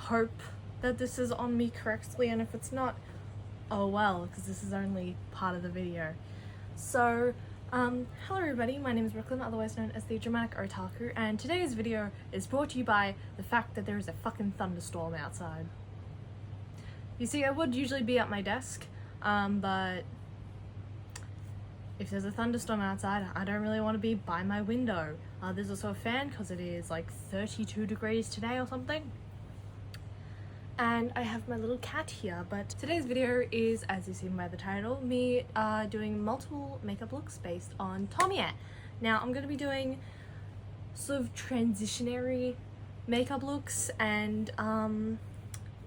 hope that this is on me correctly, and if it's not, oh well, because this is only part of the video. So, hello everybody, my name is Brooklyn, otherwise known as the Dramatic Otaku, and today's video is brought to you by the fact that there is a fucking thunderstorm outside. You see, I would usually be at my desk, but if there's a thunderstorm outside, I don't really want to be by my window. There's also a fan because it is like 32 degrees today or something. And I have my little cat here, but today's video is, as you've seen by the title, me doing multiple makeup looks based on Tomie. Now, I'm going to be doing sort of transitionary makeup looks, and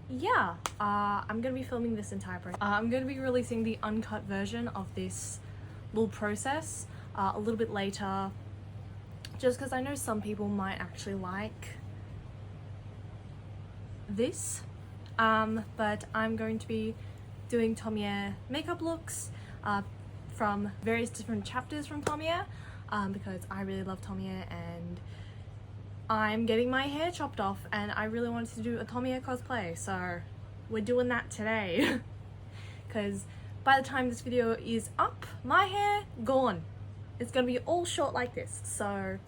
yeah, I'm going to be filming this entire process. I'm going to be releasing the uncut version of this little process a little bit later, just because I know some people might actually like this. But I'm going to be doing Tomie makeup looks from various different chapters from Tomie, because I really love Tomie and I'm getting my hair chopped off and I really wanted to do a Tomie cosplay, so we're doing that today. Because by the time this video is up, my hair gone. It's gonna be all short like this, so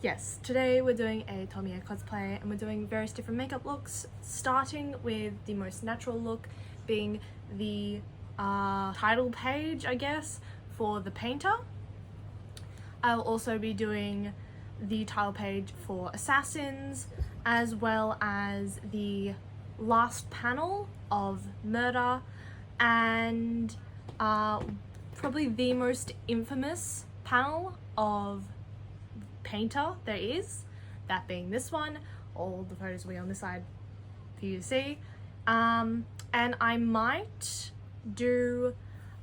yes, today we're doing a Tomie cosplay and we're doing various different makeup looks, starting with the most natural look being the title page, I guess, for the painter. I'll also be doing the title page for Assassins, as well as the last panel of Murder, and probably the most infamous panel of Painter there is, that being this one. All the photos will be on this side for you to see, and I might do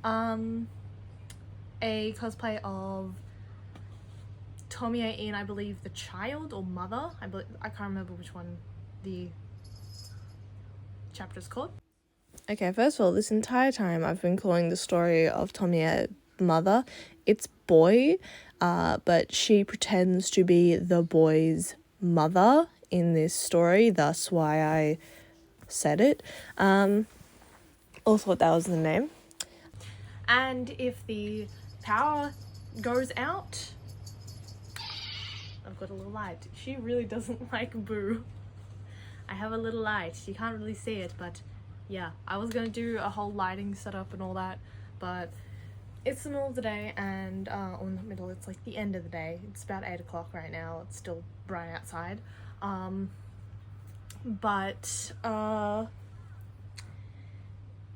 a cosplay of Tomie in, I believe, The Child or Mother. I can't remember which one the chapter's called. Okay, first of all, this entire time I've been calling the story of Tomie Mother. It's boy, but she pretends to be the boy's mother in this story, thus why I said it. Also thought that was the name. And if the power goes out, I've got a little light. She really doesn't like Boo. I have a little light. You can't really see it, but yeah, I was gonna do a whole lighting setup and all that, but it's the middle of the day, and or in the middle, it's like the end of the day. It's about 8 o'clock right now. It's still bright outside. But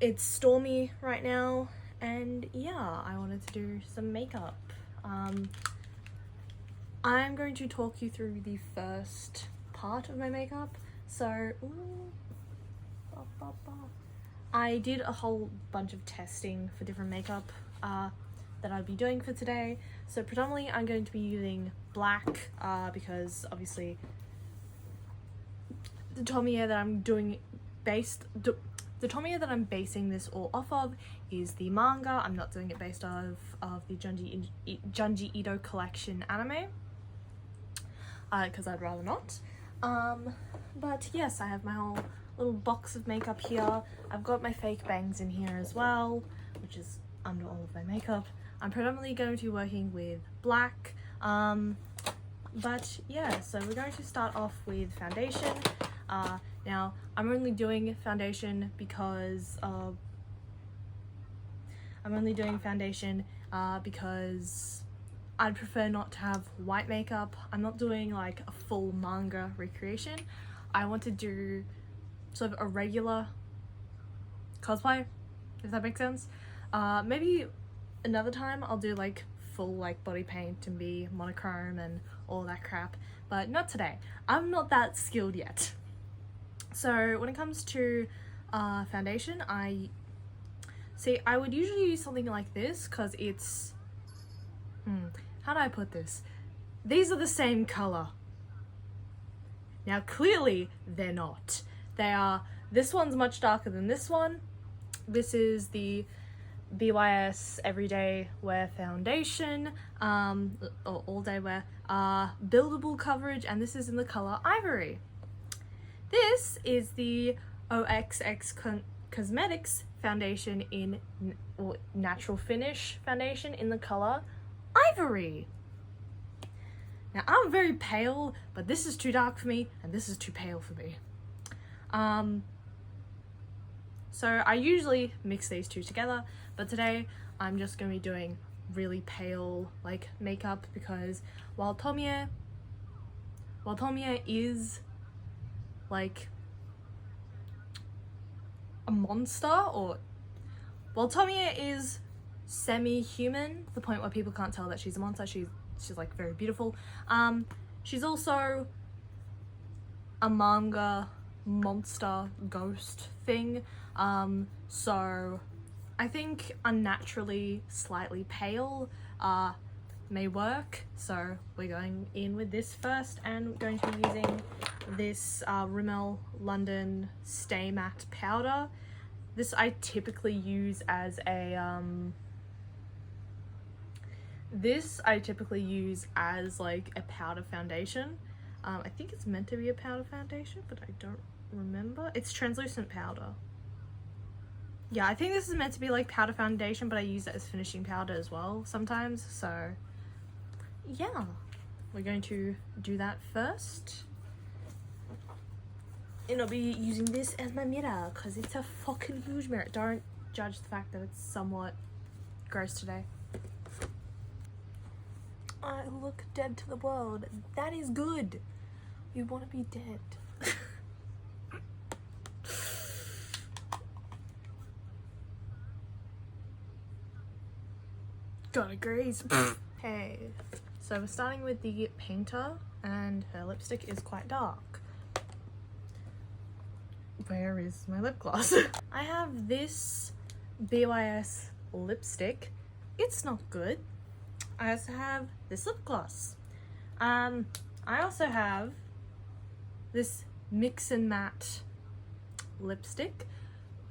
it's stormy right now, and yeah, I wanted to do some makeup. I'm going to talk you through the first part of my makeup. So, I did a whole bunch of testing for different makeup that I'd be doing for today. So predominantly I'm going to be using black because obviously the Tomie that I'm doing the Tomie that I'm basing this all off of is the manga. I'm not doing it based off of the Junji Ito collection anime, because I'd rather not. But yes, I have my whole little box of makeup here. I've got my fake bangs in here as well, which is under all of my makeup. I'm predominantly going to be working with black, but yeah, so we're going to start off with foundation. Now, I'm only doing foundation because I'd prefer not to have white makeup. I'm not doing like a full manga recreation. I want to do sort of a regular cosplay, if that makes sense. Maybe another time I'll do like full like body paint and be monochrome and all that crap, but not today. I'm not that skilled yet. So when it comes to foundation, I would usually use something like this because it's how do I put this? These are the same color. Now clearly they're not. They are, this one's much darker than this one. This is the BYS Everyday Wear Foundation, or All Day Wear, buildable coverage, and this is in the color Ivory. This is the OXX Cosmetics foundation in natural finish foundation in the color Ivory. Now I'm very pale, but this is too dark for me and this is too pale for me. So I usually mix these two together, but today I'm just going to be doing really pale like makeup because while Tomie is like a monster, or while Tomie is semi-human, the point where people can't tell that she's a monster, she's like very beautiful. She's also a manga monster ghost thing. So I think unnaturally slightly pale may work. So we're going in with this first, and we're going to be using this Rimmel London Stay Matte powder. This I typically use as a like a powder foundation. I think it's meant to be a powder foundation, but I don't remember. It's translucent powder. Yeah, I think this is meant to be like powder foundation, but I use it as finishing powder as well sometimes. So yeah, we're going to do that first. And I'll be using this as my mirror because it's a fucking huge mirror. Don't judge the fact that it's somewhat gross today. I look dead to the world. That is good. You want to be dead. God agrees. Okay, so we're starting with the painter, and her lipstick is quite dark. Where is my lip gloss? I have this BYS lipstick. It's not good. I also have this lip gloss. I also have this Mix and Matte lipstick.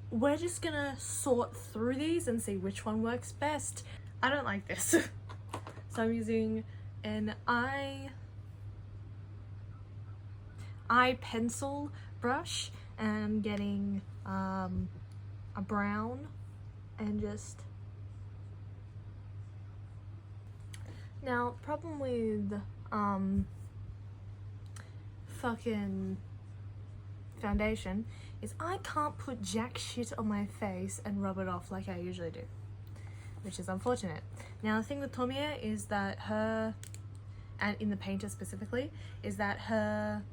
We're just gonna sort through these and see which one works best. I don't like this. So I'm using an eye pencil brush, and I'm getting a brown and just... Now, problem with fucking foundation is I can't put jack shit on my face and rub it off like I usually do, which is unfortunate. Now, the thing with Tomie is that her, and in the painter specifically, is that her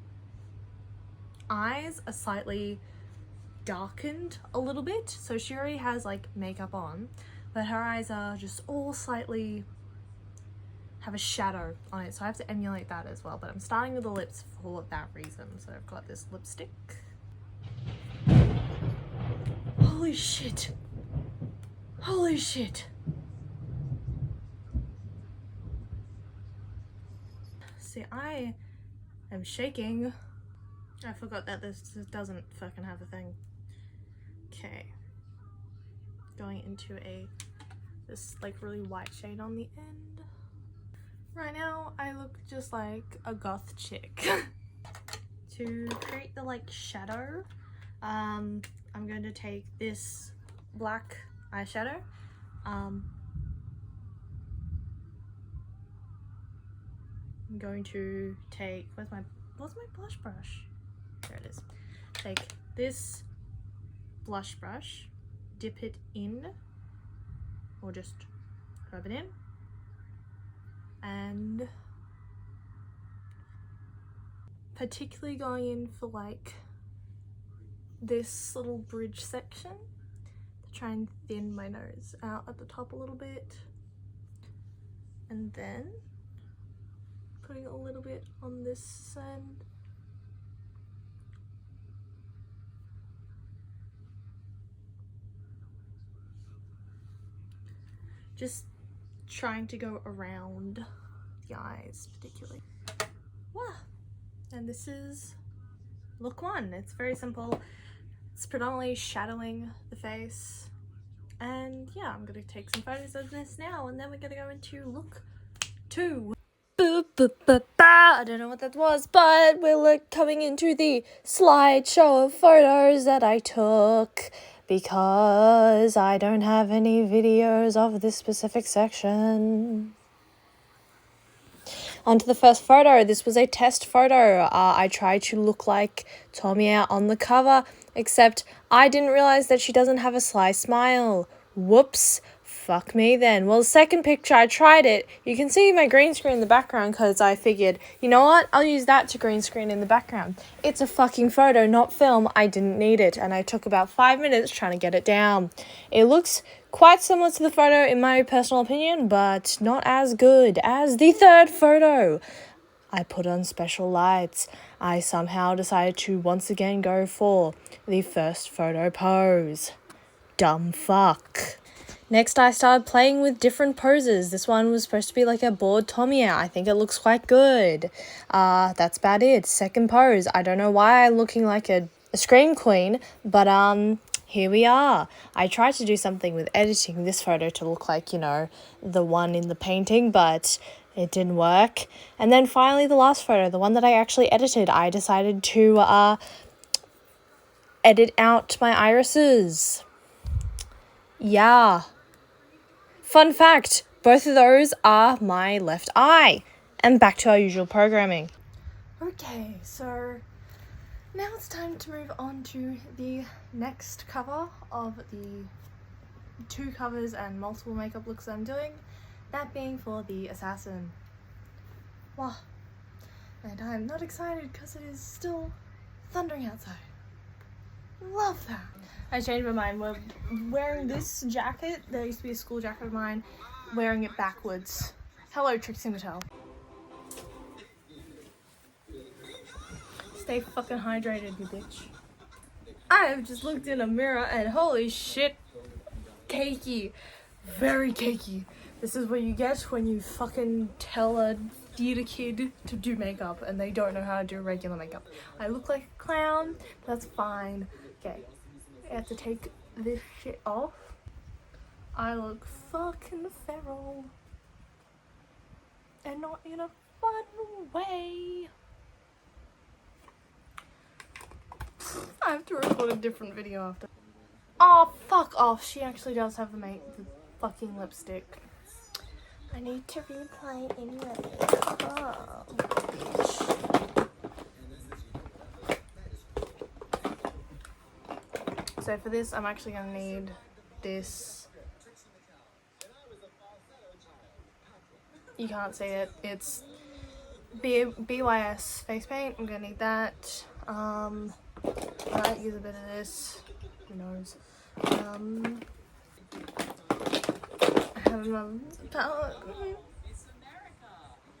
eyes are slightly darkened a little bit. So she already has like makeup on, but her eyes are just all slightly have a shadow on it, so I have to emulate that as well. But I'm starting with the lips for that reason. So I've got this lipstick. Holy shit. Holy shit. See, I am shaking. I forgot that this doesn't fucking have a thing. Okay. Going into this like really white shade on the end. Right now, I look just like a goth chick. To create the like shadow, I'm going to take this black eyeshadow. I'm going to take, where's my blush brush? There it is. Take this blush brush, dip it in, or just rub it in, and particularly going in for like this little bridge section to try and thin my nose out at the top a little bit, and then putting a little bit on this end. Just trying to go around the eyes particularly. Wow. And this is look one. It's very simple. It's predominantly shadowing the face. And yeah, I'm gonna take some photos of this now, and then we're gonna go into look two. Boop. I don't know what that was, but we're coming into the slideshow of photos that I took because I don't have any videos of this specific section. On to the first photo. This was a test photo. I tried to look like Tomie on the cover, except I didn't realize that she doesn't have a sly smile. Whoops. Fuck me then. Well, the second picture, I tried it. You can see my green screen in the background because I figured, you know what? I'll use that to green screen in the background. It's a fucking photo, not film. I didn't need it. And I took about 5 minutes trying to get it down. It looks quite similar to the photo in my personal opinion, but not as good as the third photo. I put on special lights. I somehow decided to once again go for the first photo pose. Dumb fuck. Next, I started playing with different poses. This one was supposed to be like a bored Tomie. I think it looks quite good. That's about it. Second pose. I don't know why I'm looking like a scream queen, but here we are. I tried to do something with editing this photo to look like, you know, the one in the painting, but it didn't work. And then finally the last photo, the one that I actually edited, I decided to edit out my irises. Yeah. Fun fact, both of those are my left eye. And back to our usual programming. Okay, so now it's time to move on to the next cover of the 2 covers and multiple makeup looks I'm doing. That being for the assassin. Wow. And I'm not excited because it is still thundering outside. Love that. I changed my mind. We're wearing this jacket. There used to be a school jacket of mine. Wearing it backwards. Hello, Trixie Mattel. Stay fucking hydrated, you bitch. I have just looked in a mirror and holy shit, cakey. Very cakey. This is what you get when you fucking tell a theater kid to do makeup and they don't know how to do regular makeup. I look like a clown, but that's fine. Okay, I have to take this shit off. I look fucking feral. And not in a fun way. I have to record a different video after. Oh, fuck off. She actually does have the fucking lipstick. I need to replay anyway. Oh, bitch. So for this, I'm actually going to need this. You can't see it. It's BYS face paint. I'm going to need that. I might use a bit of this. Who knows? I have another palette.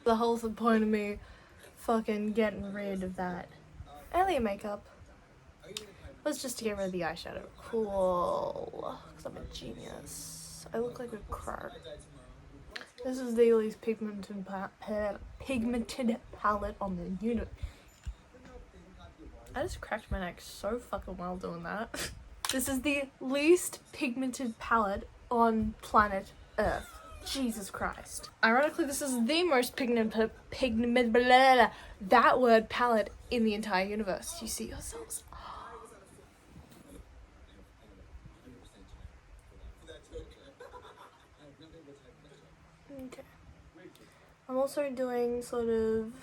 The whole point of me fucking getting rid of that alien makeup was just to get rid of the eyeshadow. Cool. Because I'm a genius. I look like a crow. This is the least pigmented palette on the unit. I just cracked my neck so fucking well doing that. This is the least pigmented palette on planet Earth. Jesus Christ. Ironically, this is the most that word palette in the entire universe. You see yourselves? Okay. I'm also doing sort of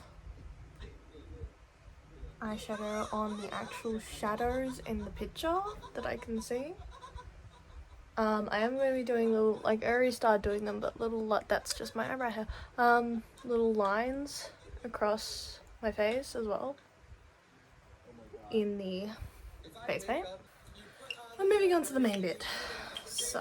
eyeshadow on the actual shadows in the picture that I can see. I am going to be doing little, like I already started doing them, but little, that's just my eyebrow hair, little lines across my face as well in the face paint. I'm moving on to the main bit. So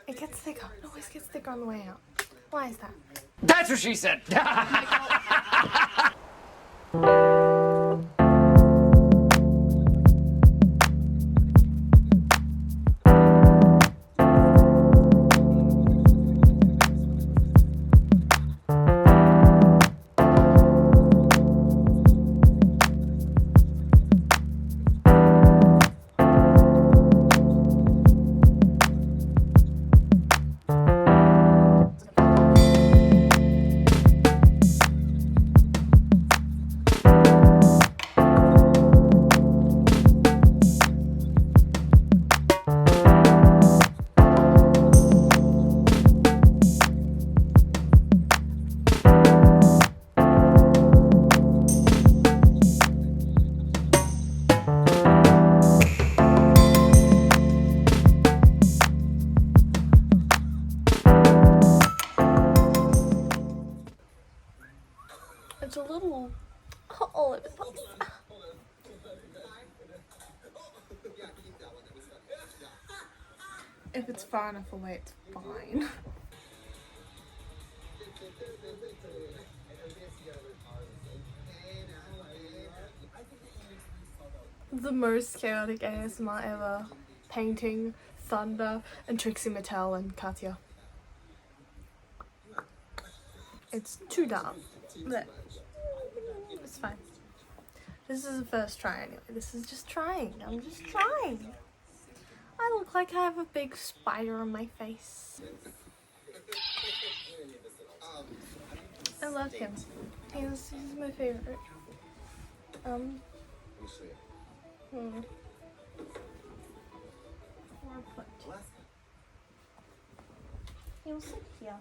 it gets thicker. It always gets thicker on the way out. Why is that? That's what she said! If it's far enough away, it's fine. The most chaotic ASMR ever. Painting, Thunder, and Trixie Mattel and Katya. It's too dark, but it's fine. This is the first try anyway. This is just trying. I'm just trying. I look like I have a big spider on my face. I love him. He's my favorite. He'll sit here.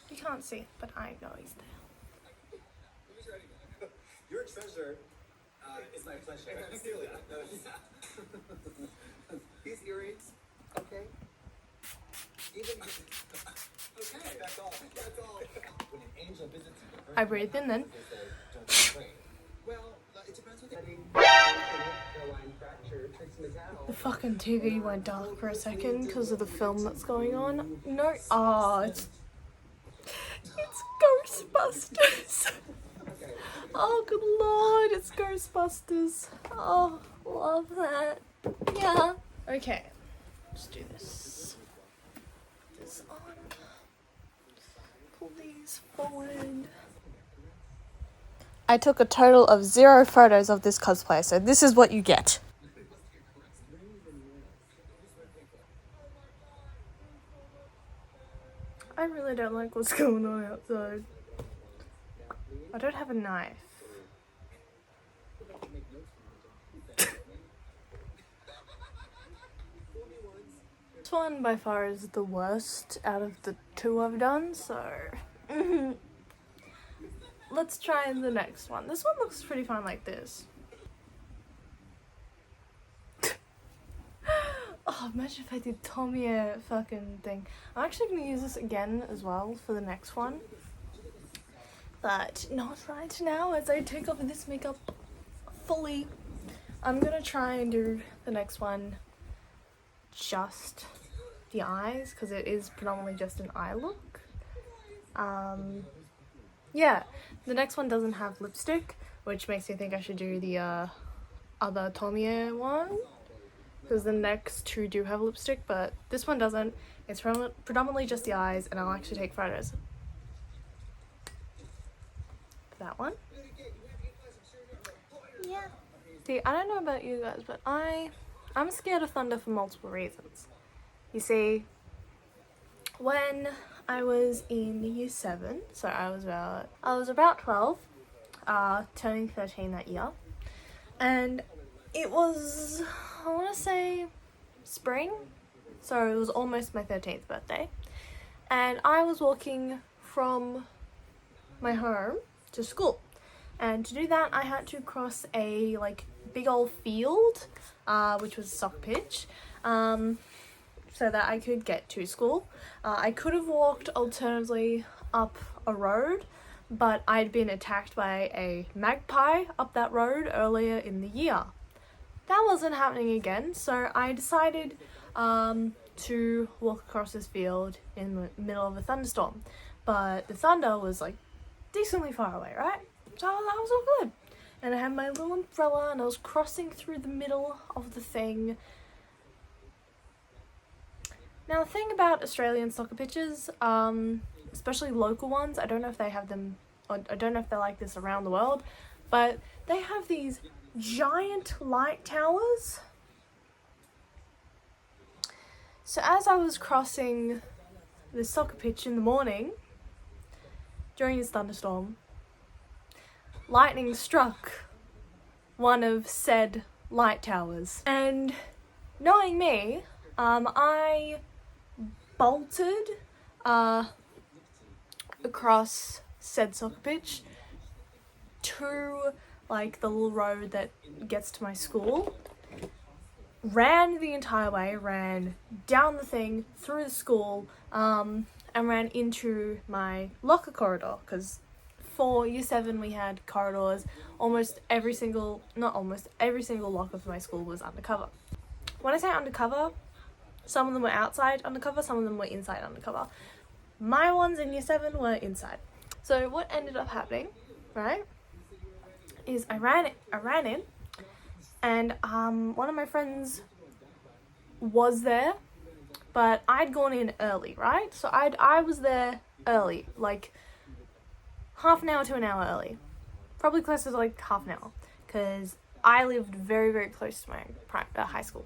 You can't see, but I know he's there. Your treasure is my pleasure. These earrings, okay? Even okay, that's all. That's all. When an angel visits you, I breathe in then. well, it depends what The fucking TV went dark for a second because of the film that's going on. No, it's Ghostbusters. Oh, good lord, it's Ghostbusters. Oh, love that. Yeah. Okay, let's do this. This on. Pull these forward. I took a total of 0 photos of this cosplay, so this is what you get. I really don't like what's going on outside. I don't have a knife. This one by far is the worst out of the 2 I've done, so let's try the next one. This one looks pretty fun like this. Oh, imagine if I did Tomie fucking thing. I'm actually going to use this again as well for the next one. But not right now as I take off this makeup fully. I'm going to try and do the next one just the eyes because it is predominantly just an eye look. Yeah, the next one doesn't have lipstick, which makes me think I should do the other Tomie one. Because the next 2 do have lipstick, but this one doesn't. It's predominantly just the eyes, and I'll actually take photos. That one. Yeah. See, I don't know about you guys, but I'm scared of thunder for multiple reasons. You see, when I was in year 7, so I was about 12, turning 13 that year, and it was, I want to say, spring, so it was almost my 13th birthday, and I was walking from my home to school, and to do that I had to cross a big old field, which was a soccer pitch, so that I could get to school. I could have walked alternatively up a road, but I'd been attacked by a magpie up that road earlier in the year. That wasn't happening again, so I decided to walk across this field in the middle of a thunderstorm. But the thunder was decently far away, right? So that was all good. And I had my little umbrella and I was crossing through the middle of the thing. Now the thing about Australian soccer pitches, especially local ones, I don't know if they have them, or I don't know if they're like this around the world, but they have these giant light towers. So as I was crossing the soccer pitch in the morning during this thunderstorm, lightning struck one of said light towers, and knowing me, I bolted across said soccer pitch to the little road that gets to my school, ran the entire way, ran down the thing, through the school, and ran into my locker corridor, because for year 7 we had corridors. Not almost every single locker for my school was undercover. When I say undercover, Some of them were outside undercover, some of them were inside undercover. My ones in year 7 were inside. So what ended up happening, right, is I ran in, and one of my friends was there, but I'd gone in early, right? So I was there early, like half an hour to an hour early, probably closer to like half an hour, because I lived very, very close to my high school.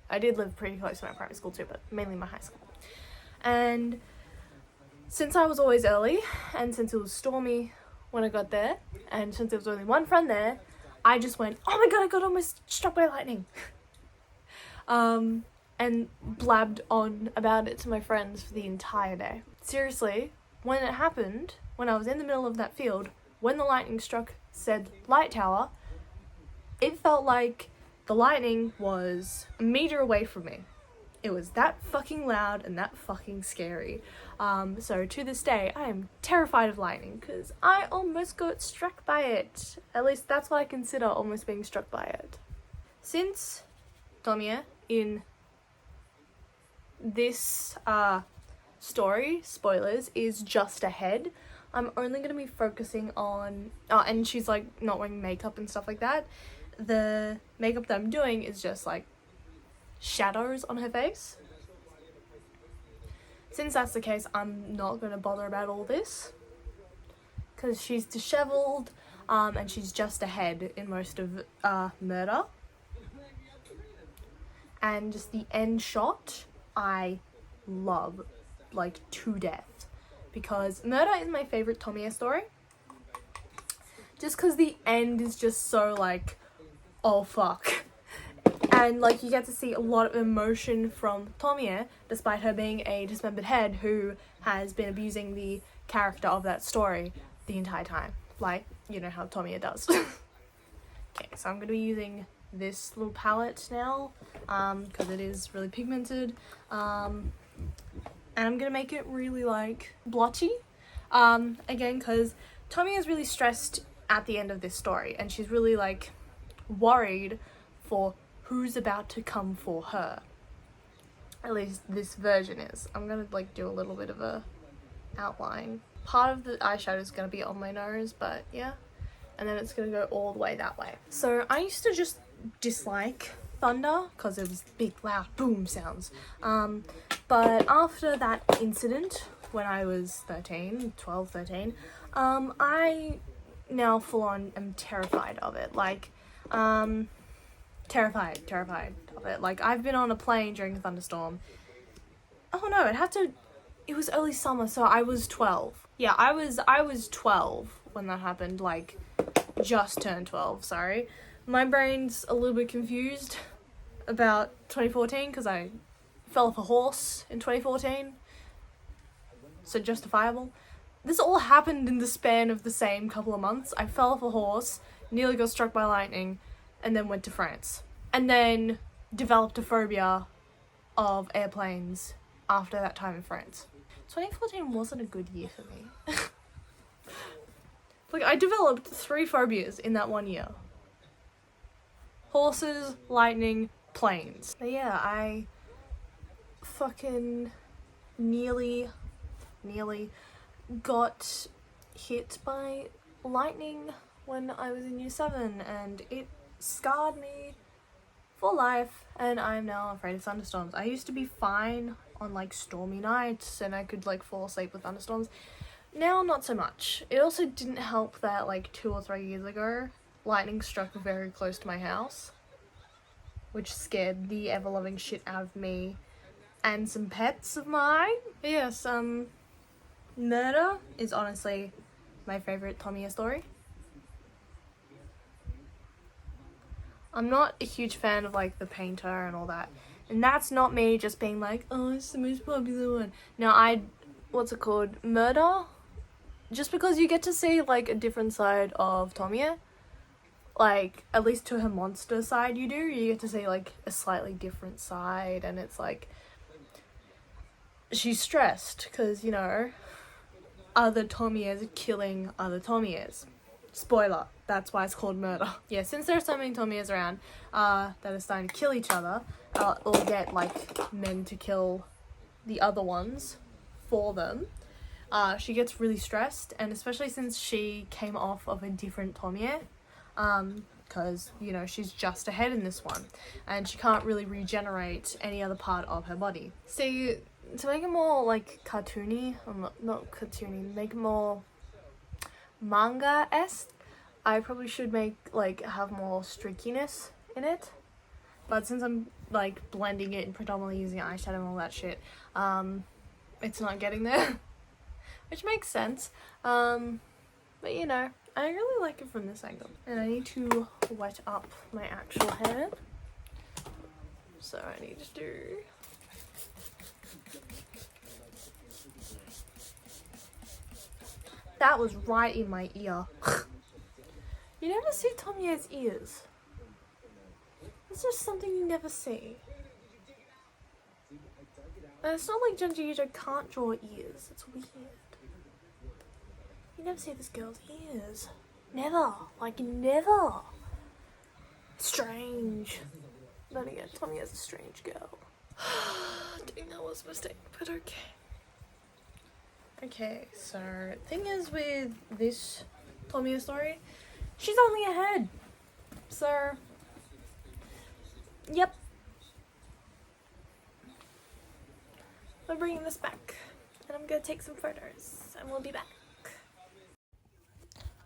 I did live pretty close to my primary school too, but mainly my high school. And since I was always early, and since it was stormy when I got there, and since there was only one friend there, I just went, oh my god, I got almost struck by lightning. And blabbed on about it to my friends for the entire day. Seriously, when it happened, when I was in the middle of that field, when the lightning struck said light tower, it felt like the lightning was a meter away from me. It was that fucking loud and that fucking scary. So to this day, I am terrified of lightning because I almost got struck by it. At least that's what I consider almost being struck by it. Since Tomie in this story, spoilers, is just ahead, I'm only going to be focusing on, and she's like not wearing makeup and stuff like that. The makeup that I'm doing is just like shadows on her face. Since that's the case, I'm not going to bother about all this because she's disheveled, and she's just ahead in most of Murder. And just the end shot I love, like, to death, because Murder is my favourite Tomie story, just because the end is just so like, oh fuck, and like you get to see a lot of emotion from Tomie, despite her being a dismembered head who has been abusing the character of that story the entire time, like, you know how Tomie does. Okay, so I'm going to be using this little palette now, because it is really pigmented, and I'm gonna make it really like blotchy, again, because Tomie is really stressed at the end of this story, and she's really like worried for who's about to come for her. At least this version is. I'm gonna like do a little bit of a outline. Part of the eyeshadow is gonna be on my nose, but yeah, and then it's gonna go all the way that way. So I used to just dislike thunder because it was big loud boom sounds, but after that incident when I was 13, I now full on am terrified of it, like terrified of it. Like, I've been on a plane during a thunderstorm. Oh no, it was early summer, so I was 12. Yeah, I was 12 when that happened, like just turned 12, sorry. My brain's a little bit confused about 2014 because I fell off a horse in 2014. So justifiable. This all happened in the span of the same couple of months. I fell off a horse, nearly got struck by lightning, and then went to France. And then developed a phobia of airplanes after that time in France. 2014 wasn't a good year for me. Like, I developed 3 phobias in that 1 year. Horses, lightning, planes. But yeah, I fucking nearly got hit by lightning when I was in year 7, and it scarred me for life, and I'm now afraid of thunderstorms. I used to be fine on like stormy nights and I could like fall asleep with thunderstorms. Now not so much. It also didn't help that like 2 or 3 years ago lightning struck very close to my house, which scared the ever-loving shit out of me and some pets of mine. But yes, Murder is honestly my favourite Tomie story. I'm not a huge fan of like the painter and all that, and that's not me just being like, oh, it's the most popular one. No, what's it called? Murder? Just because you get to see like a different side of Tomie, like at least to her monster side you get to see like a slightly different side, and it's like she's stressed because, you know, other Tomies are killing other Tomies. Spoiler, that's why it's called murder. Yeah, since there's so many Tomies around that are starting to kill each other, or get like men to kill the other ones for them, she gets really stressed, and especially since she came off of a different Tomie, because, you know, she's just a head in this one, and she can't really regenerate any other part of her body. See, to make it more, like, cartoony, or not cartoony, make it more manga-esque, I probably should make, like, have more streakiness in it, but since I'm, like, blending it and predominantly using eyeshadow and all that shit, it's not getting there, which makes sense, but, you know, I really like it from this angle. And I need to wet up my actual hair. So I need to do... That was right in my ear. You never see Tomie's ears. It's just something you never see. And it's not like Junji Ito can't draw ears. It's weird. You never see this girl's ears. Never. Like, never. Strange. But again, Tomie is a strange girl. I think that was a mistake, but okay. Okay, so thing is with this Tomie story, she's only a head. So, yep. We're bringing this back. And I'm gonna take some photos. And we'll be back.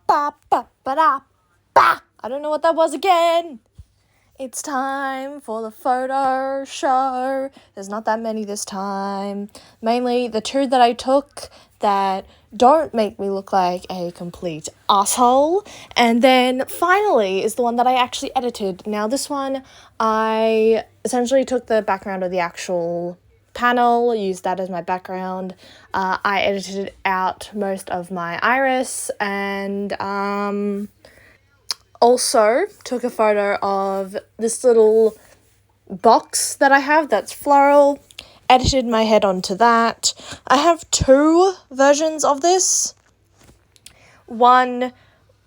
Ba ba ba da ba. I don't know what that was again. It's time for the photo show. There's not that many this time. Mainly the two that I took that don't make me look like a complete asshole. And then finally is the one that I actually edited. Now this one, I essentially took the background of the actual panel, used that as my background. I edited out most of my iris and also took a photo of this little box that I have that's floral, edited my head onto that. I have two versions of this. One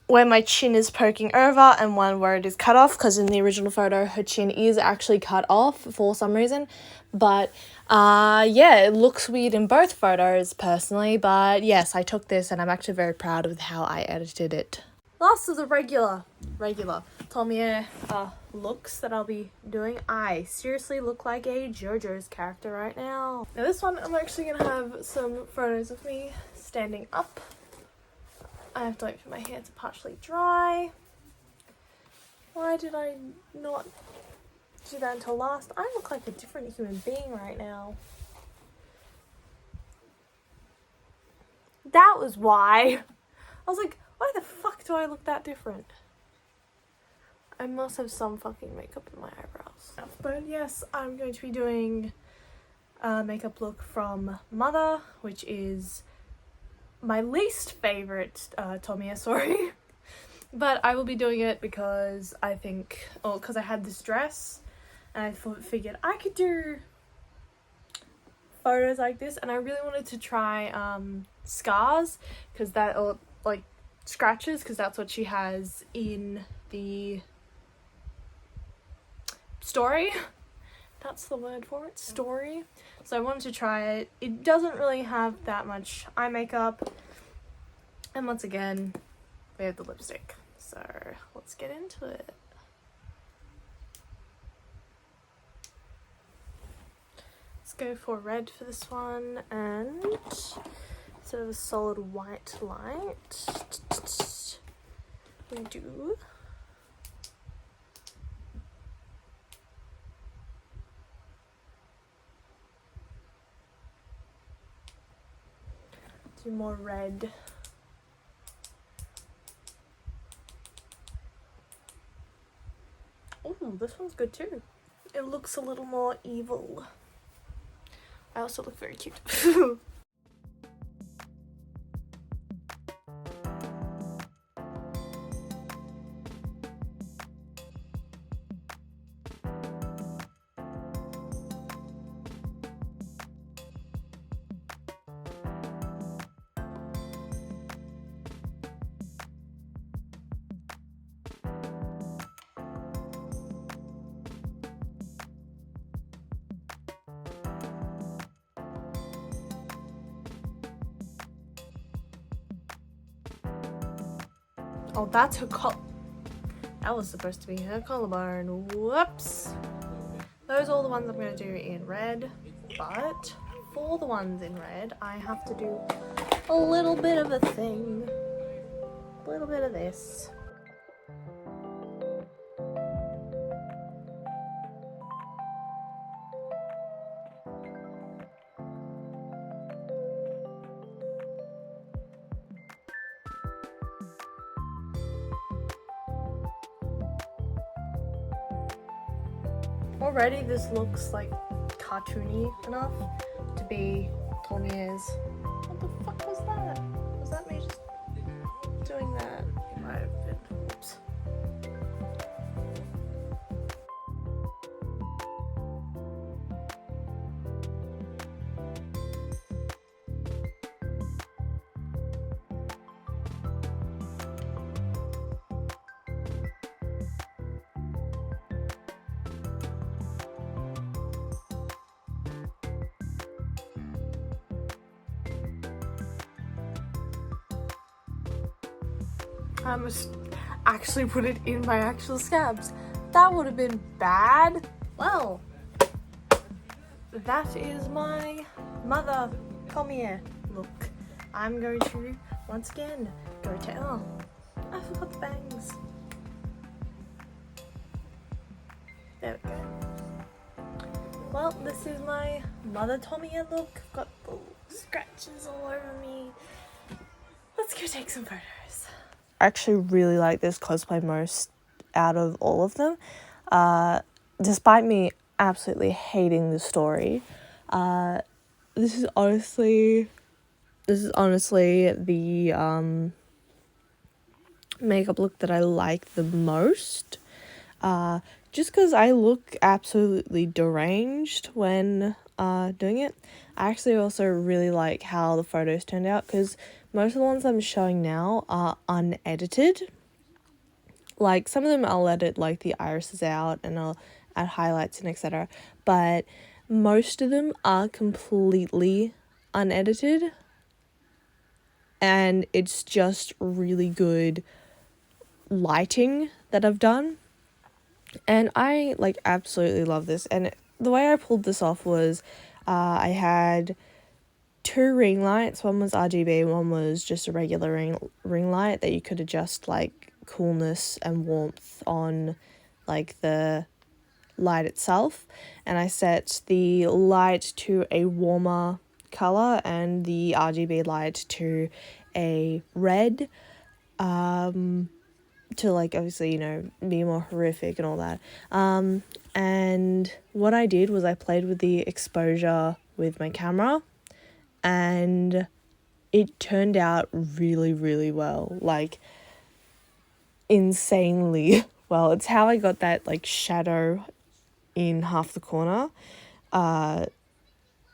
where my chin is poking over and one where it is cut off, because in the original photo her chin is actually cut off for some reason. But yeah, it looks weird in both photos personally, but yes, I took this and I'm actually very proud of how I edited it. Last of the regular Tomie looks that I'll be doing. I seriously look like a JoJo's character right now. Now this one, I'm actually going to have some photos of me standing up. I have to wait for my hair to partially dry. Why did I not do that until last? I look like a different human being right now. That was why. I was like, why the fuck do I look that different? I must have some fucking makeup in my eyebrows. But yes, I'm going to be doing a makeup look from Mother, which is my least favourite Tomie story. But I will be doing it because I think, because I had this dress and I figured I could do photos like this, and I really wanted to try scars, because that, or like scratches, because that's what she has in the story. That's the word for it, story. So I wanted to try it. It doesn't really have that much eye makeup, and once again we have the lipstick, so let's get into it. Let's go for red for this one, and instead of a solid white light, we do more red. Oh, this one's good too. It looks a little more evil. I also look very cute. Oh, that's her that was supposed to be her collarbone. Whoops. Those are all the ones I'm going to do in red, but for the ones in red, I have to do a little bit of a thing. A little bit of this. Already this looks like cartoony enough to be Tomie's. What the fuck was that? Was that me just doing that? It might have been. Oops. I must actually put it in my actual scabs. That would have been bad. Well, that is my mother Tomie look. I'm going to, once again, go to, oh, I forgot the bangs. There we go. Well, this is my mother Tomie look. Got little scratches all over me. Let's go take some photos. I actually really like this cosplay most out of all of them. Despite me absolutely hating the story, this is honestly the makeup look that I like the most. Just because I look absolutely deranged when doing it. I actually also really like how the photos turned out, because most of the ones I'm showing now are unedited. Like, some of them I'll edit, like, the irises out and I'll add highlights and etc. But most of them are completely unedited. And it's just really good lighting that I've done. And I, like, absolutely love this. And the way I pulled this off was I had 2 ring lights. One was RGB, one was just a regular ring light that you could adjust, like, coolness and warmth on, like, the light itself. And I set the light to a warmer color and the RGB light to a red, to, like, obviously, you know, be more horrific and all that. And what I did was I played with the exposure with my camera, and it turned out really, really well. Like, insanely well. It's how I got that, like, shadow in half the corner.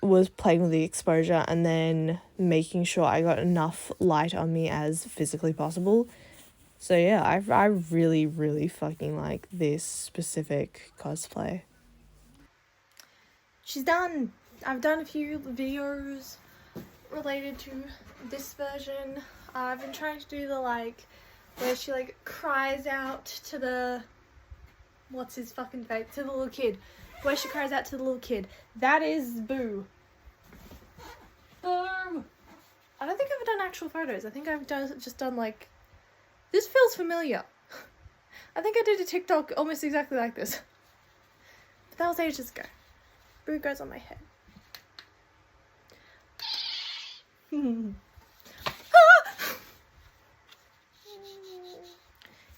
Was playing with the exposure and then making sure I got enough light on me as physically possible. So yeah, I really, really fucking like this specific cosplay. She's done. I've done a few videos related to this version. I've been trying to do the, like, where she, like, cries out to the, what's his fucking face, to the little kid. Where she cries out to the little kid. That is Boo. Boo! I don't think I've done actual photos. I think I've just done, like, this feels familiar. I think I did a TikTok almost exactly like this. But that was ages ago. Boo goes on my head.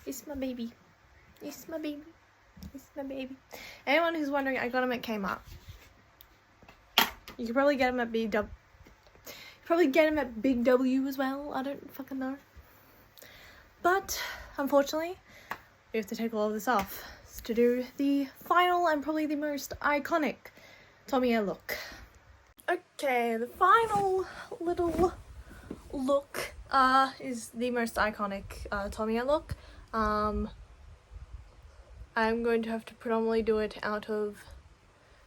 It's my baby. It's my baby. It's my baby. Anyone who's wondering, I got them at Kmart. You could probably get them at Big W. Probably get them at Big W as well. I don't fucking know. But unfortunately, we have to take all of this off to do the final and probably the most iconic Tomie look. Okay, the final little look is the most iconic Tomie look. I'm going to have to predominantly do it out of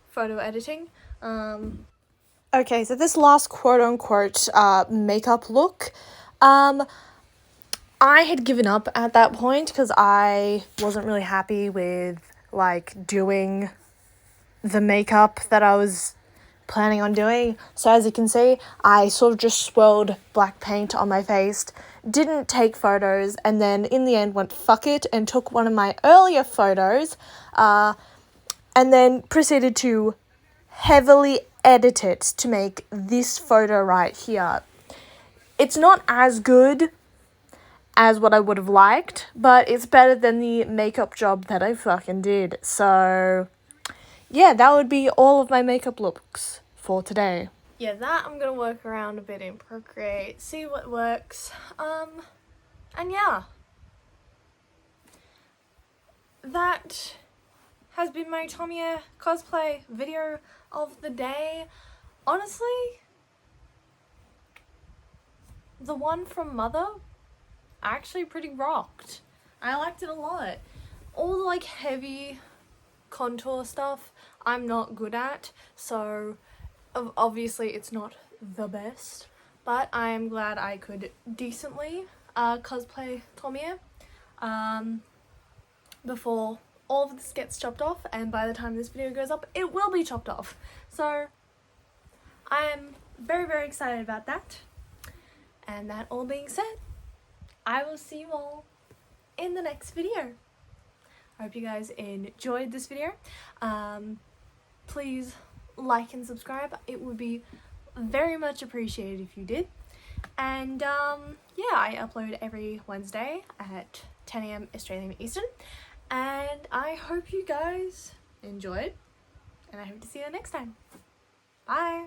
photo editing. Okay, so this last quote-unquote makeup look, I had given up at that point because I wasn't really happy with like doing the makeup that I was planning on doing. So as you can see, I sort of just swirled black paint on my face, didn't take photos, and then in the end went fuck it and took one of my earlier photos, and then proceeded to heavily edit it to make this photo right here. It's not as good as what I would have liked, but it's better than the makeup job that I fucking did. So yeah, that would be all of my makeup looks for today. Yeah, that I'm gonna work around a bit in Procreate, see what works. And yeah, that has been my Tomie cosplay video of the day. Honestly, the one from Mother actually pretty rocked. I liked it a lot. All the like heavy contour stuff I'm not good at, so obviously it's not the best, but I am glad I could decently cosplay Tomie before all of this gets chopped off, and by the time this video goes up it will be chopped off. So I am very, very excited about that. And that all being said, I will see you all in the next video. I hope you guys enjoyed this video. Please like and subscribe. It would be very much appreciated if you did. And yeah, I upload every Wednesday at 10 AM Australian Eastern. And I hope you guys enjoyed. And I hope to see you next time. Bye.